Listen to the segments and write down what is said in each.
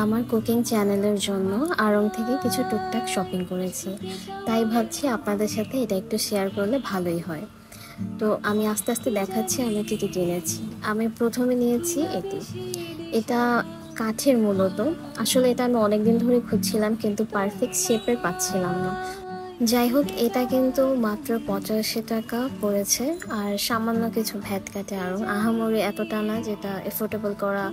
আমার কুকিং চ্যানেলের জন্য আড়ং থেকে কিছু টুকটাক শপিং করেছি, তাই ভাবছি আপনাদের সাথে এটা একটু শেয়ার করলে ভালোই হয়। তো আমি আস্তে আস্তে দেখাচ্ছি আমি কী কী কিনেছি। আমি প্রথমে নিয়েছি এটা কাঠের মূলত। আসলে এটা আমি অনেক দিন ধরে খুঁজছিলাম, কিন্তু পারফেক্ট শেপের পাচ্ছিলাম না। যাই হোক, এটা কিন্তু মাত্র 85 টাকা পড়েছে, আর সামান্য কিছু ভ্যাট কাটে। আরও আহামরি এতটা না যেটা এফোর্ডেবল করা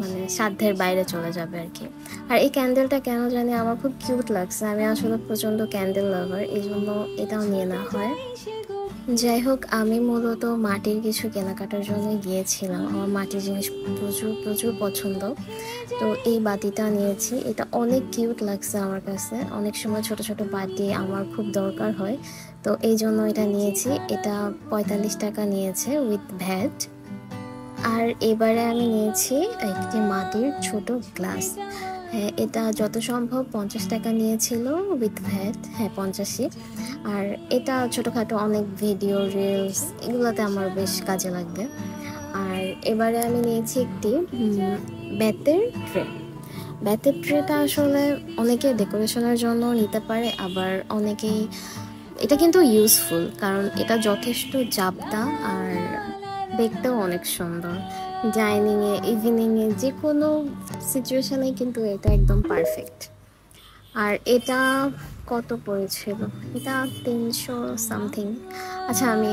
মানে সাধ্যের বাইরে চলে যাবে আর কি। আর এই ক্যান্ডেলটা কেন জানি আমার খুব কিউট লাগছে, আমি আসলে প্রচণ্ড ক্যান্ডেল লাভার, এই জন্য এটাও নিয়ে না হয়। যাই হোক, আমি মূলত মাটির কিছু কেনাকাটার জন্য গিয়েছিলাম। আমার মাটির জিনিস প্রচুর প্রচুর পছন্দ। তো এই বাতিটা নিয়েছি, এটা অনেক কিউট লাগছে আমার কাছে। অনেক সময় ছোট ছোট বাটি আমার খুব দরকার হয়, তো এই জন্য এটা নিয়েছি। এটা 45 টাকা নিয়েছে উইথ ভ্যাট। আর এবারে আমি নিয়েছি একটি মাটির ছোট গ্লাস। হ্যাঁ, এটা যত সম্ভব 50 টাকা নিয়েছিল উইথ ভ্যাট। হ্যাঁ, 50ই। আর এটা ছোটোখাটো অনেক ভিডিও রিলস এগুলোতে আমার বেশ কাজে লাগবে। আর এবারে আমি নিয়েছি একটি বেতের ট্রে। বেতের ট্রেটা আসলে অনেকে ডেকোরেশনের জন্য নিতে পারে, আবার অনেকেই এটা কিন্তু ইউজফুল, কারণ এটা যথেষ্ট জাবদা আর দেখতেও অনেক সুন্দর। ডাইনিংয়ে, ইভিনিংয়ে, যে কোনো সিচুয়েশানে কিন্তু এটা একদম পারফেক্ট। আর এটা কত পড়েছিল? এটা 300 সামথিং। আচ্ছা, আমি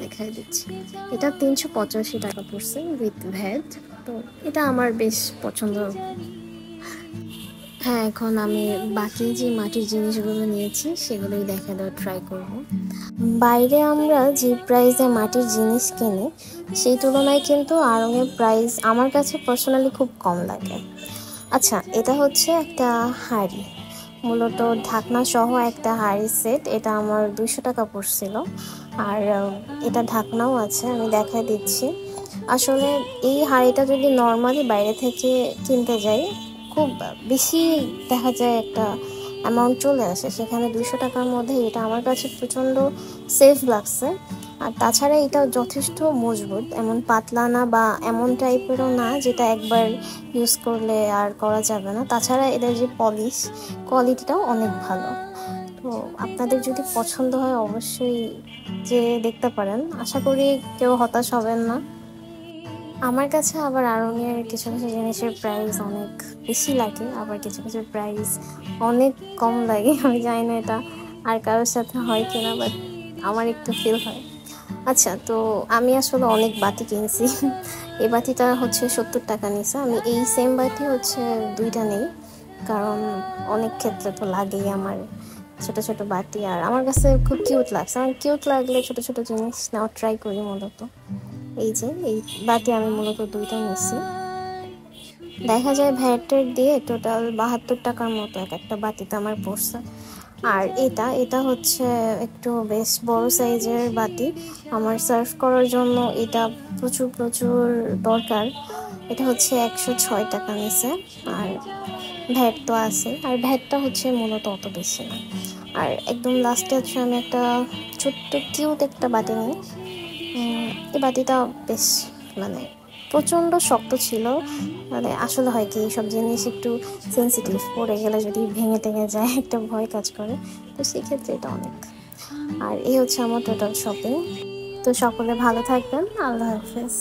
দেখাই দিচ্ছি। এটা 385 টাকা পড়ছে উইথ ভ্যাট। তো এটা আমার বেশ পছন্দ। হ্যাঁ, এখন আমি বাকি যে মাটির জিনিসগুলো নিয়েছি সেগুলোই দেখা দেওয়ার ট্রাই করব। বাইরে আমরা যে প্রাইসে মাটির জিনিস কিনি সেই তুলনায় কিন্তু আড়ংয়ের প্রাইস আমার কাছে পার্সোনালি খুব কম লাগে। আচ্ছা, এটা হচ্ছে একটা হাঁড়ি, মূলত ঢাকনা সহ একটা হাঁড়ি সেট। এটা আমার 200 টাকা পড়ছিল। আর এটা ঢাকনাও আছে, আমি দেখাই দিচ্ছি। আসলে এই হাঁড়িটা যদি নর্মালি বাইরে থেকে কিনতে যাই, খুব বেশি দেখা যায় একটা অ্যামাউন্ট চলে আসে, সেখানে 200 টাকার মধ্যে এটা আমার কাছে প্রচণ্ড সেফ লাগছে। আর তাছাড়া এটা যথেষ্ট মজবুত, এমন পাতলা না বা এমন টাইপেরও না যেটা একবার ইউজ করলে আর করা যাবে না। তাছাড়া এটার যে পলিশ কোয়ালিটিটাও অনেক ভালো। তো আপনাদের যদি পছন্দ হয় অবশ্যই যে দেখতে পারেন, আশা করি কেউ হতাশ হবেন না। আমার কাছে আবার আড়ংয়ের কিছু কিছু জিনিসের প্রাইস অনেক বেশি লাগে, আবার কিছু কিছু প্রাইস অনেক কম লাগে। আমি জানি না এটা আর কারোর সাথে হয় কিনা, বাট আমার একটু ফিল হয়। আচ্ছা, তো আমি আসলে অনেক বাতি কিনছি। এই বাতিটা হচ্ছে 70 টাকা নিছে। আমি এই সেম বাতি হচ্ছে 2টা নেই, কারণ অনেক ক্ষেত্রে তো লাগেই আমার ছোট ছোট বাটি। আর আমার কাছে খুব কিউট লাগছে, আমার কিউট লাগলে ছোট ছোট জিনিস নেওয়ার ট্রাই করি মূলত। এই যে এই বাটি আমি মূলত 2টা নিছি। দেখা যায় ভ্যাটের দিয়ে টোটাল 72 টাকার মতো এক একটা বাটিতে আমার পড়ছে। আর এটা এটা হচ্ছে একটু বেশ বড় সাইজের বাটি, আমার সার্ভ করার জন্য এটা প্রচুর প্রচুর দরকার। এটা হচ্ছে 106 টাকা নিছে। আর ভ্যাট তো আছে, আর ভ্যাটটা হচ্ছে মূলত অত বেশি না। আর একদম লাস্টে হচ্ছে আমি একটা ছোট্ট কিউট একটা বাটি নিই। এই বাটিটা বেশ মানে প্রচণ্ড শক্ত ছিল। মানে আসলে হয় কি, এইসব জিনিস একটু সেন্সিটিভ, পড়ে গেলে যদি ভেঙে টেঙে যায় একটা ভয় কাজ করে। তো সেক্ষেত্রে এটা অনেক। আর এই হচ্ছে আমার টোটাল শপিং। তো সকলে ভালো থাকবেন, আল্লাহ হাফেজ।